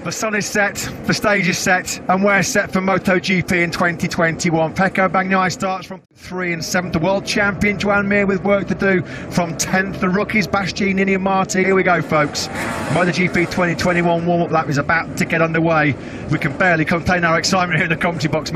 The sun is set, the stage is set, and we're set for MotoGP in 2021. Pecco Bagnaia starts from 3 and 7th. The world champion Joan Mir with work to do from 10th. The rookies Bastianini and Martin. Here we go, folks. MotoGP 2021 warm-up lap is about to get underway. We can barely contain our excitement here in the commentary box.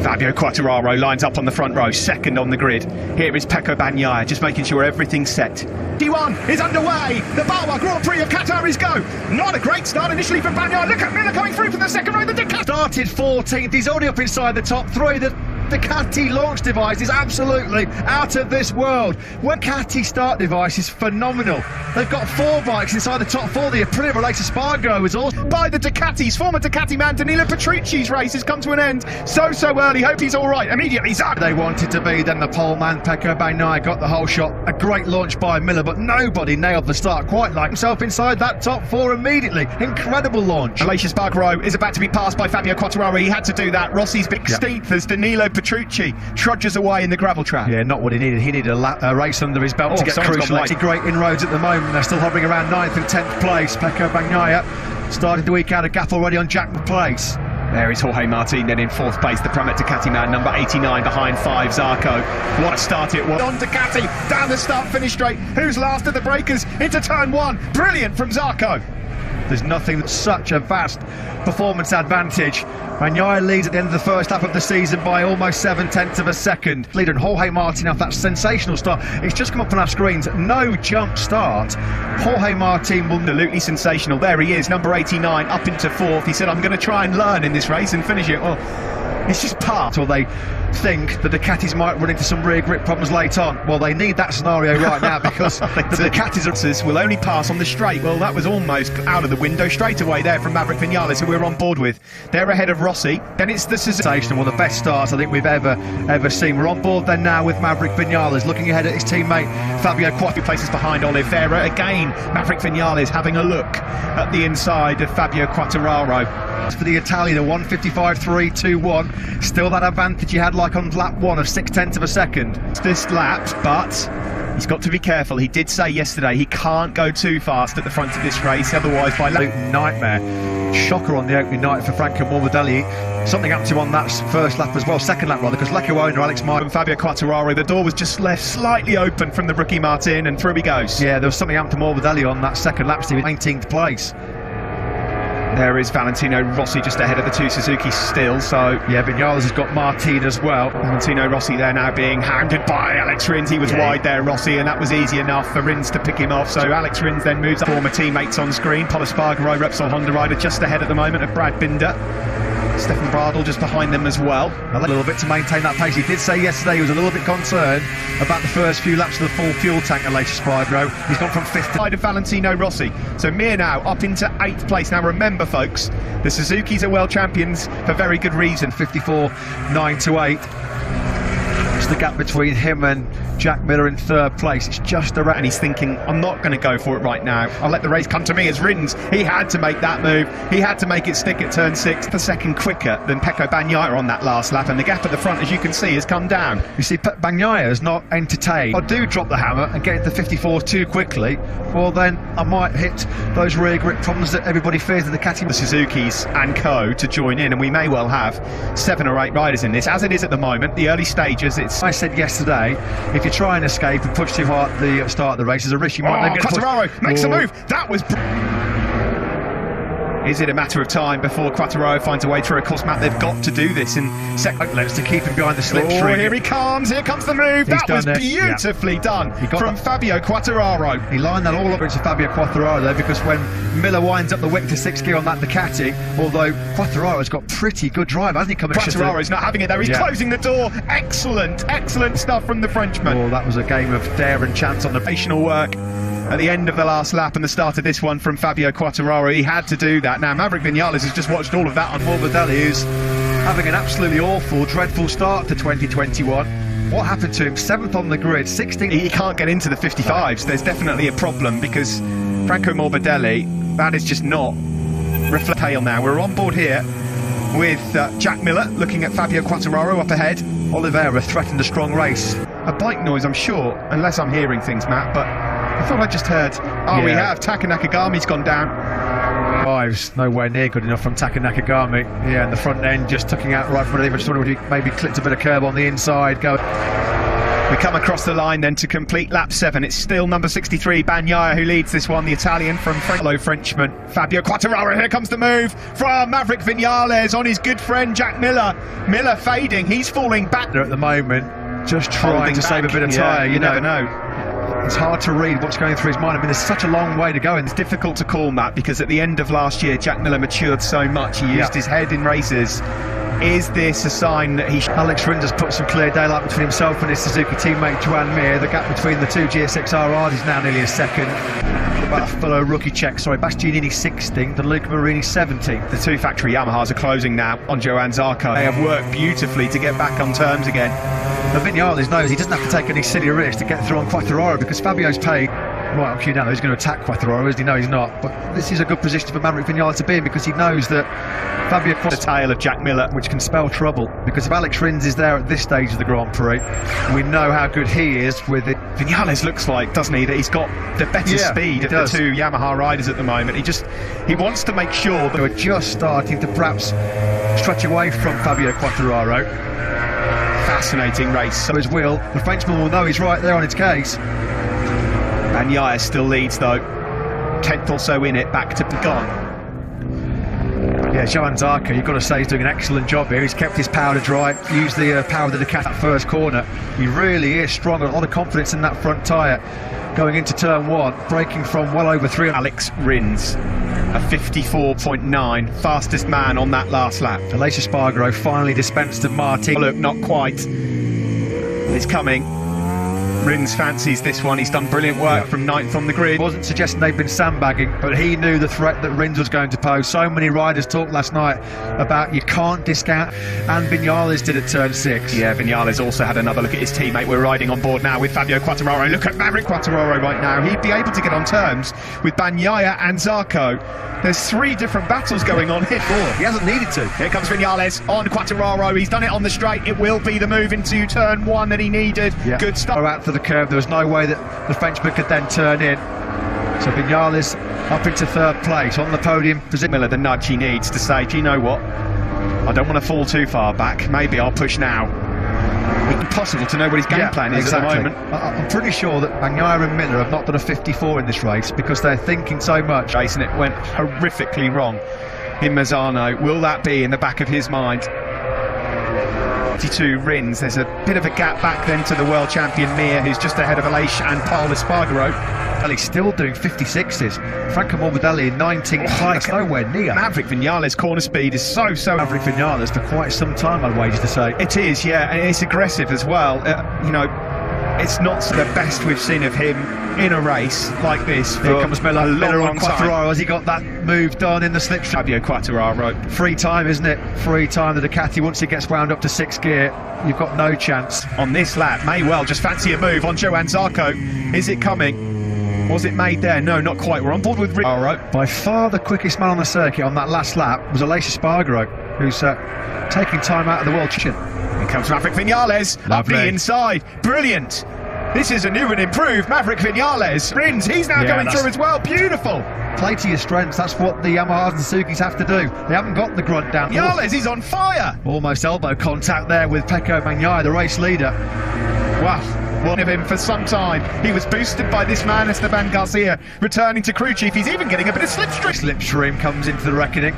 Fabio Quartararo lines up on the front row, second on the grid. Here is Pecco Bagnaia, just making sure everything's set. T1 is underway. The Balap Grand Prix of Qatar is go. Not a great start initially for Bagnaia. Look at Miller coming through from the second row. The Ducati started 14th. He's already up inside the top three. The Ducati launch device is absolutely out of this world. When Ducati start device is phenomenal. They've got 4 bikes inside the top 4. The Aprilia related Spargo was also by the Ducatis. Former Ducati man Danilo Petrucci's race has come to an end so early. Hope he's all right. Immediately Zach. They wanted to be. Then the pole man Pecco Bagnaia got the whole shot. A great launch by Miller, but nobody nailed the start quite like himself inside that top 4 immediately. Incredible launch. Oleh Spargo is about to be passed by Fabio Quartararo. He had to do that. Rossi's big steep as Danilo Petrucci trudges away in the gravel trap. Yeah, not what he needed. He needed a race under his belt to get crucial. Great inroads at the moment. They're still hovering around 9th and 10th place. Pecco Bagnaia started the week out of gap already on Jackman Place. There is Jorge Martin then in 4th place, the Pramac Ducati man, number 89 behind 5 Zarco. What a start it was. On Ducati, down the start-finish straight. Who's last at the breakers? Into turn 1. Brilliant from Zarco. There's nothing that's such a vast performance advantage. Bagnaia leads at the end of the first lap of the season by almost 7/10 of a second. Leader and Jorge Martin off that sensational start. It's just come up on our screens. No jump start. Jorge Martin will absolutely sensational. There he is, number 89, up into 4th. He said, I'm going to try and learn in this race and finish it. Well, it's just part. Or they think the Ducatis might run into some rear grip problems late on. Well, they need that scenario right now because the Ducatis will only pass on the straight. Well, that was almost out of the window straight away there from Maverick Vinales, who we're on board with. They're ahead of Rossi. Then it's the Suzuki. One of the best starts I think we've ever seen. We're on board then now with Maverick Vinales, looking ahead at his teammate Fabio Quartararo. Places behind Oliveira. Again, Maverick Vinales having a look at the inside of Fabio Quartararo. For the Italian, a 1:55.321. Still that advantage he had like on lap 1 of 6/10 of a second. This lap, but he's got to be careful. He did say yesterday he can't go too fast at the front of this race, otherwise by nightmare. Shocker on the opening night for Franco Morbidelli. Something happened to him on that first lap as well, second lap rather, because Lecco owner Alex Martin and Fabio Quartararo, the door was just left slightly open from the rookie Martin, and through he goes. Yeah, there was something happened to Morbidelli on that second lap, Steve, 19th place. There is Valentino Rossi just ahead of the 2 Suzuki still, so yeah, Vinales has got Martin as well. Valentino Rossi there now being hounded by Alex Rins. He was wide there, Rossi, and that was easy enough for Rins to pick him off. So Alex Rins then moves up. Former teammates on screen. Pol Espargaro, Repsol Honda rider, just ahead at the moment of Brad Binder. Stefan Bradl just behind them as well. A little bit to maintain that pace. He did say yesterday he was a little bit concerned about the first few laps of the full fuel tank at Losail Qatar. He's gone from 5th to side of Valentino Rossi. So Mir now up into 8th place. Now remember, folks, the Suzukis are world champions for very good reason. 54.928. It's the gap between him and Jack Miller in 3rd place. It's just around. And he's thinking, I'm not going to go for it right now. I'll let the race come to me. As Rins, he had to make that move. He had to make it stick at turn 6 per second quicker than Pecco Bagnaia on that last lap. And the gap at the front, as you can see, has come down. You see, Bagnaia is not entertained. I do drop the hammer and get into 54 too quickly, well then I might hit those rear grip problems that everybody fears in the Ducati. The Suzukis and co to join in, and we may well have 7 or 8 riders in this. As it is at the moment, the early stages, I said yesterday, if you try and escape and push too hard at the start of the race, there's a risk you might get Quartararo makes a move. That was Is it a matter of time before Quartararo finds a way through a course map? They've got to do this in second lengths to keep him behind the slipstream. Here he comes. Here comes the move. That was beautifully done from Fabio Quartararo. He lined that all up into Fabio Quartararo there, because when Miller winds up the whip to 6th gear on that Ducati, although Quartararo's got pretty good drive, hasn't he? Quartararo's not having it there. He's closing the door. Excellent stuff from the Frenchman. Oh, that was a game of dare and chance on the foundational work at the end of the last lap and the start of this one from Fabio Quartararo. He had to do that. Now Maverick Vinales has just watched all of that on Morbidelli, who's having an absolutely awful, dreadful start to 2021. What happened to him? 7th on the grid, 16th. He can't get into the 55s. There's definitely a problem, because Franco Morbidelli, that is just not reflectable now. We're on board here with Jack Miller looking at Fabio Quartararo up ahead. Oliveira threatened a strong race. A bike noise, I'm sure, unless I'm hearing things, Matt, but I thought I just heard, we have. Taka Nakagami's gone down. Fives, nowhere near good enough from Taka Nakagami. Yeah, and the front end just tucking out right front of him. I just wonder if he maybe clipped a bit of curb on the inside. We come across the line then to complete lap 7. It's still number 63, Bagnaia, who leads this one. The Italian from fellow Frenchman, Fabio Quartararo. Here comes the move from Maverick Vinales on his good friend Jack Miller. Miller fading, he's falling back. At the moment, just trying to save a bit of tyre. You never know. It's hard to read what's going through his mind. I mean, there's such a long way to go. And it's difficult to call, Matt, because at the end of last year, Jack Miller matured so much. He used his head in races. Is this a sign that he... Alex Rins has put some clear daylight between himself and his Suzuki teammate Joan Mir. The gap between the two GSX-RRs is now nearly a second. About a fellow rookie check, Bastianini 16th and Luca Marini 17th. The two factory Yamahas are closing now on Johann Zarco. They have worked beautifully to get back on terms again. But Vinales knows he doesn't have to take any silly risks to get through on Quartararo, because Fabio's paid right on cue now. He's going to attack Quartararo, isn't he? No, he's not. But this is a good position for Maverick Vinales to be in, because he knows that Fabio the tail of Jack Miller, which can spell trouble, because if Alex Rins is there at this stage of the Grand Prix, we know how good he is with it. Vinales looks like, doesn't he, that he's got the better speed of the two Yamaha riders at the moment. He wants to make sure that we're just starting to perhaps stretch away from Fabio Quartararo. Fascinating race. So his wheel, the Frenchman will know he's right there on its case. Bagnaia still leads though. 10th or so in it, back to gone. Yeah, Johann Zarco, you've got to say, he's doing an excellent job here. He's kept his powder dry, used the power of the Ducati at first corner. He really is strong, a lot of confidence in that front tyre. Going into turn 1, braking from well over 3. Alex Rins, a 54.9, fastest man on that last lap. Aleix Espargaro finally dispensed of Martin. Look, not quite. It's coming. Rins fancies this one. He's done brilliant work from 9th on the grid. Wasn't suggesting they've been sandbagging, but he knew the threat that Rins was going to pose. So many riders talked last night about you can't discount, and Vinales did at turn 6. Yeah, Vinales also had another look at his teammate. We're riding on board now with Fabio Quartararo. Look at Maverick Quartararo right now. He'd be able to get on terms with Bagnaia and Zarco. There's 3 different battles going on here. He hasn't needed to. Here comes Vinales on Quartararo. He's done it on the straight. It will be the move into turn 1 that he needed. Good stuff. Out for the curve. There was no way that the Frenchman could then turn in. So Vinales up into 3rd place on the podium. Miller the nudge he needs to say, do you know what? I don't want to fall too far back. Maybe I'll push now. It's impossible to know what his game plan is at the moment. I'm pretty sure that Bagnaia and Miller have not done a 54 in this race, because they're thinking so much. And it went horrifically wrong in Mazzano. Will that be in the back of his mind? 52 Rins. There's a bit of a gap back then to the world champion Mir, who's just ahead of Aleix and Paul Espargaro. Well, he's still doing 56s. Franco Morbidelli in 19th place, nowhere near. Maverick Vinales' corner speed is so Maverick Vinales for quite some time, I'd wager to say. It is, yeah, and it's aggressive as well. It's not the best we've seen of him in a race like this. Here comes Miller on Quartararo. Has he got that move done in the slipstream? Fabio Quartararo. Free time, isn't it? Free time. The Ducati, once it gets wound up to 6th gear, you've got no chance. On this lap, may well just fancy a move on Johann Zarco. Is it coming? Was it made there? No, not quite. We're on board with By far the quickest man on the circuit on that last lap was Aleix Espargaro, who's taking time out of the world champion. Here comes Maverick Vinales, up the inside. Brilliant. This is a new and improved Maverick Vinales. Rins, he's now going through as well. Beautiful. Play to your strengths. That's what the Yamahas and Suzukis have to do. They haven't got the grunt down. Vinales, he's on fire. Almost elbow contact there with Pecco Bagnaia, the race leader. Wow. One of him for some time. He was boosted by this man, Esteban Garcia, returning to crew chief. He's even getting a bit of slipstream. Slipstream comes into the reckoning.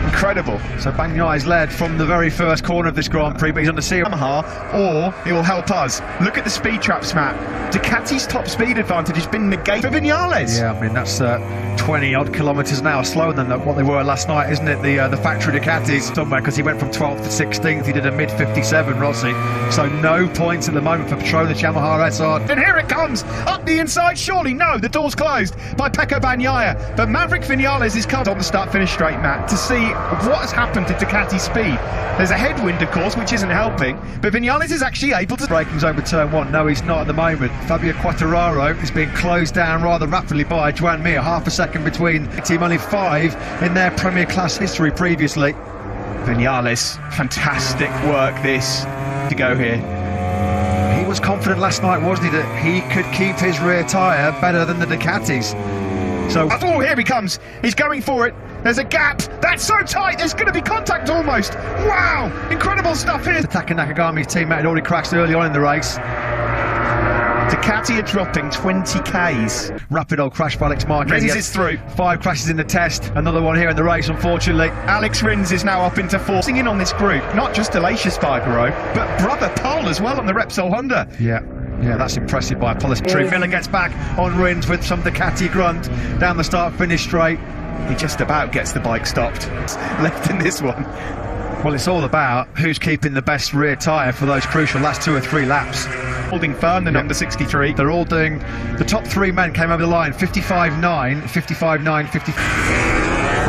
Incredible. So Bagnaia's led from the very first corner of this Grand Prix, but he's on the Yamaha, or it will help us. Look at the speed traps map. Ducati's top speed advantage has been negated for Vinales. Yeah, I mean, that's 20 odd kilometres an hour slower than what they were last night, isn't it? The factory Ducatis somewhere, because he went from 12th to 16th. He did a mid 57, Rossi. So no points at the moment for Petronas Yamaha SR. And here it comes up the inside. Surely no, the door's closed by Pecco Bagnaia, but Maverick Vinales is cut on the start-finish straight, Matt, to see what has happened to Ducati's speed. There's a headwind, of course, which isn't helping, but Vinales is actually able to... Braking's over turn 1. No, he's not at the moment. Fabio Quartararo is being closed down rather rapidly by Joan Mir. Half a second between team, only 5 in their Premier Class history previously. Vinales, fantastic work this to go here. He was confident last night, wasn't he, that he could keep his rear tyre better than the Ducatis. So, oh, here he comes. He's going for it. There's a gap. That's so tight. There's going to be contact almost. Wow, incredible stuff here. Taka Nakagami's teammate had already crashed early on in the race. Ducati are dropping 20 Ks. Rapid old crash by Alex Marquez. Rins is through. 5 crashes in the test. Another one here in the race, unfortunately. Alex Rins is now up into 4. In on this group, not just Aleix Espargaro, but brother Pole as well on the Repsol Honda. Yeah, that's impressive by Apollo. Miller gets back on Rins with some Ducati grunt down the start-finish straight. He just about gets the bike stopped. Left in this one. Well, it's all about who's keeping the best rear tyre for those crucial last 2 or 3 laps. Holding firm, the number 63. They're all doing, the top 3 men came over the line, 55.9, 55.9, 50.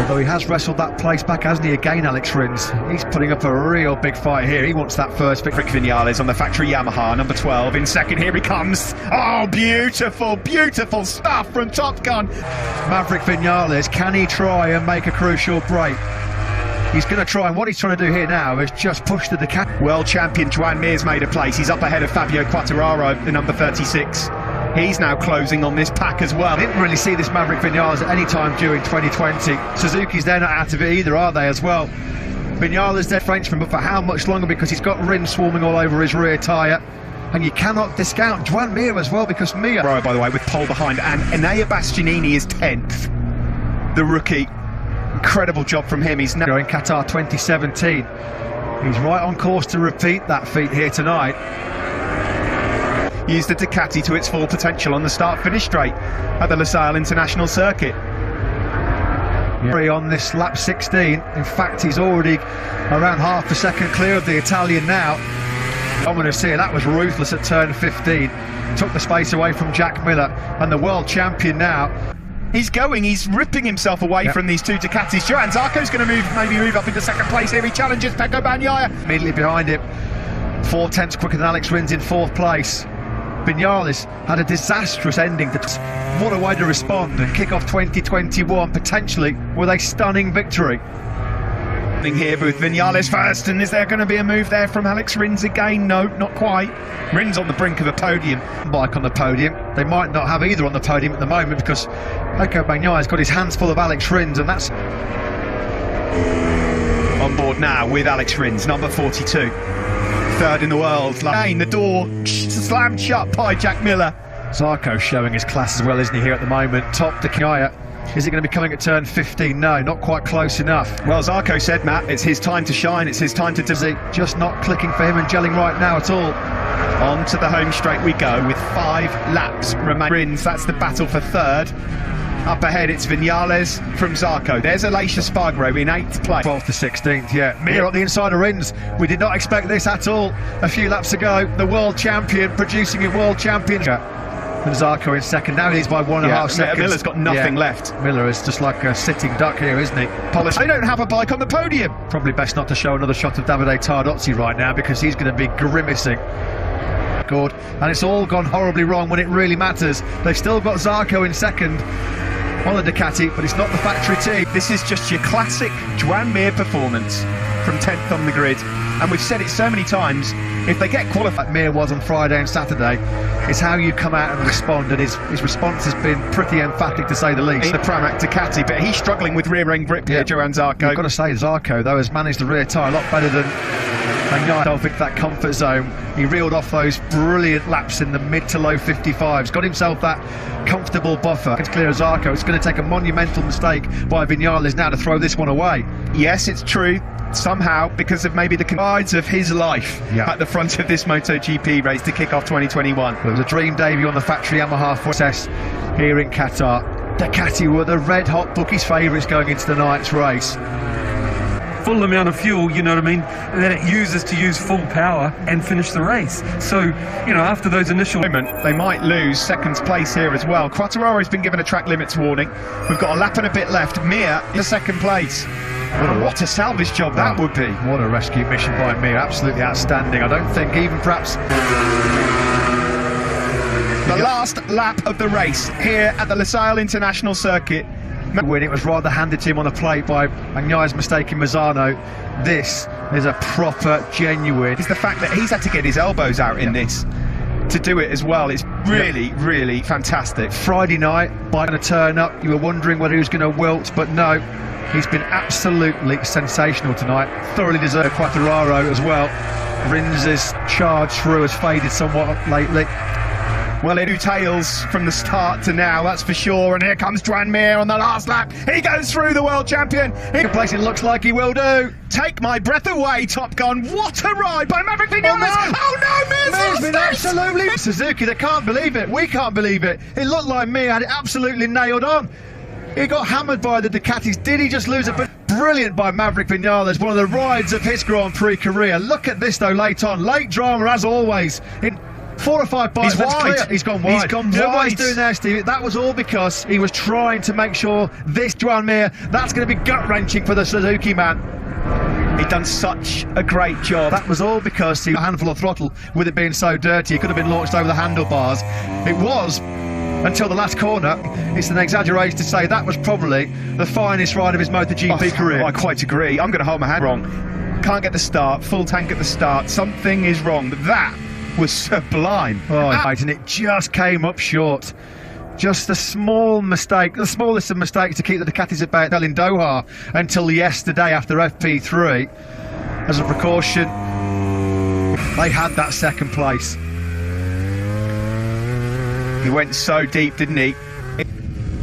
Although he has wrestled that place back, hasn't he, again, Alex Rins. He's putting up a real big fight here. He wants that first victory. Rick Vinales on the factory Yamaha, number 12. In second, here he comes. Oh, beautiful, beautiful stuff from Top Gun. Maverick Vinales, can he try and make a crucial break? He's going to try, and what he's trying to do here now is just push the Ducati. World champion Joan Mir's made a place. He's up ahead of Fabio Quartararo, the number 36. He's now closing on this pack as well. I didn't really see this Maverick Vinales at any time during 2020. Suzuki's, they're not out of it either, are they, as well? Vinales, they're Frenchman, but for how much longer? Because he's got Rins swarming all over his rear tyre. And you cannot discount Joan Mir as well, because Mir... By the way, with pole behind, and Enea Bastianini is 10th. The rookie. Incredible job from him. He's now in Qatar 2017. He's right on course to repeat that feat here tonight. Used the Ducati to its full potential on the start-finish straight at the Losail International Circuit. On this lap 16. In fact, he's already around half a second clear of the Italian now. I'm going to see, that was ruthless at turn 15. Took the space away from Jack Miller, and the world champion now. He's ripping himself away from these 2 Ducatis. Johan Zarco's going to maybe move up into second place here. He challenges Pecco Bagnaia. Immediately behind him, 4 tenths quicker than Alex Rins in 4th place. Vinales had a disastrous ending. What a way to respond and kick off 2021 potentially with a stunning victory. Here with Vinales first, and is there going to be a move there from Alex Rins again? No, not quite. Rins on the brink of a podium. Bike on the podium. They might not have either on the podium at the moment because Pecco Bagnaia's got his hands full of Alex Rins, and that's on board now with Alex Rins, number 42. 3rd in the world. Again, the door slammed shut by Jack Miller. Zarco showing his class as well, isn't he, here at the moment? Top Ducati. Is it going to be coming at turn 15? No, not quite close enough. Well, Zarco said, Matt, it's his time to shine, it's his time to... Just not clicking for him and gelling right now at all. On to the home straight we go with 5 laps remaining. That's the battle for 3rd. Up ahead, it's Vinales from Zarco. There's Aleix Espargaro in 8th place. 12th to 16th, yeah. Mir on the inside of Rins. We did not expect this at all. A few laps ago, the world champion producing a world championship. And Zarco in second. Now he's by 1.5 seconds. Miller's got nothing left. Miller is just like a sitting duck here, isn't he? They don't have a bike on the podium. Probably best not to show another shot of Davide Tardozzi right now, because he's going to be grimacing. Good. And it's all gone horribly wrong when it really matters. They've still got Zarco in second on the Ducati, but it's not the factory team. This is just your classic Joan Mir performance from 10th on the grid. And we've said it so many times, if they get qualified, Mir was on Friday and Saturday, it's how you come out and respond, and his response has been pretty emphatic, to say the least. The Pramac Ducati, but he's struggling with rear end grip here, Johan Zarco. You've got to say, Zarco, though, has managed the rear tyre a lot better than himself into that comfort zone. He reeled off those brilliant laps in the mid to low 55s, got himself that comfortable buffer. It's clear as Zarco. It's going to take a monumental mistake by Vinales now to throw this one away. Yes, it's true. Somehow, because of maybe the confides of his life at the front of this MotoGP race to kick off 2021. It was a dream debut on the factory Yamaha test here in Qatar. Ducati were the red-hot bookies' favourites going into the night's race. Full amount of fuel, you know what I mean, that it uses to use full power and finish the race. So, you know, after those initial... They might lose second place here as well. Quartararo's been given a track limits warning. We've got a lap and a bit left. Mir in second place. What a salvage job that would be. What a rescue mission by Mir. Absolutely outstanding. I don't think even perhaps... The last lap of the race here at the Losail International Circuit. When it was rather handed to him on a plate by Bagnaia's mistake in Mazzano. This is a proper, genuine... It's the fact that he's had to get his elbows out in this to do it as well. It's really, really fantastic. Friday night, by going to turn up, you were wondering whether he was going to wilt, but no, he's been absolutely sensational tonight. Thoroughly deserved Quartararo as well. Rins's charge through has faded somewhat lately. Well, it tails from the start to now, that's for sure. And here comes Joan Mir on the last lap. He goes through, the world champion. Place it looks like he will do. Take my breath away, Top Gun. What a ride by Maverick Vinales. Oh no, Mir's been absolutely... Suzuki, they can't believe it. We can't believe it. It looked like Mir had it absolutely nailed on. He got hammered by the Ducatis. Did he just lose it? But brilliant by Maverick Vinales, one of the rides of his Grand Prix career. Look at this though, late on. Late drama as always. In 4 or 5 bites, he's wide. Clear. He's gone wide. He's gone wide. wide. He's doing there, Steve. That was all because he was trying to make sure this Joan Mir, that's going to be gut-wrenching for the Suzuki man. He'd done such a great job. That was all because he had a handful of throttle. With it being so dirty, it could have been launched over the handlebars. It was until the last corner. It's an exaggeration to say that was probably the finest ride of his MotoGP career. I quite agree. I'm going to hold my hand wrong. Can't get the start, full tank at the start. Something is wrong, but that was sublime. And it just came up short. Just a small mistake, the smallest of mistakes to keep the Ducatis at bay in Doha until yesterday after FP3. As a precaution, they had that second place. He went so deep, didn't he?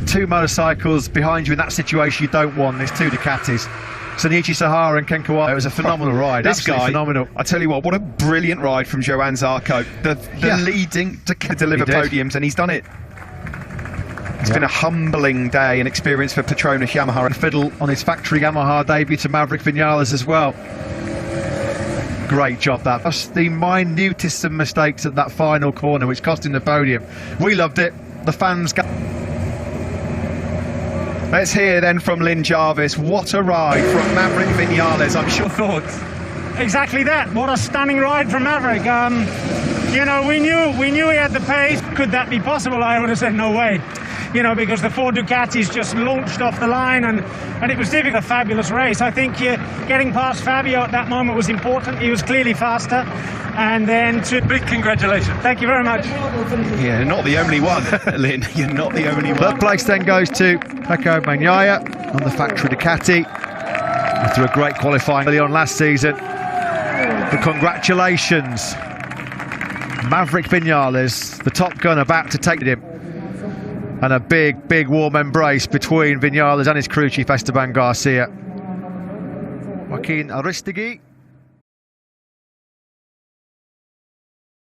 2 motorcycles behind you in that situation you don't want. There's 2 Ducatis. Sonichi Sahara and Ken Kawai. It was a phenomenal ride. This guy, phenomenal. I tell you what a brilliant ride from Johann Zarco. The leading to deliver podiums, and he's done it. It's been a humbling day and experience for Petronas Yamaha. And fiddle on his factory Yamaha debut to Maverick Vinales as well. Great job that. Just the minutest of mistakes at that final corner which cost him the podium. We loved it. The fans got... Let's hear then from Lynn Jarvis. What a ride from Maverick Vinales, I'm sure. Thoughts? Exactly that. What a stunning ride from Maverick. You know, we knew he had the pace. Could that be possible? I would have said no way. You know, because the 4 Ducatis just launched off the line, and it was difficult. A fabulous race. I think getting past Fabio at that moment was important. He was clearly faster. And then to... Big congratulations. Thank you very much. Yeah, you're not the only one, Lynn. You're not the only one. Third place then goes to Pecco Bagnaia on the factory Ducati. After a great qualifying early on last season. But congratulations. Maverick Vinales, the top gun, about to take him. And a big, big warm embrace between Vinales and his crew chief Esteban Garcia. Joaquin Aristegui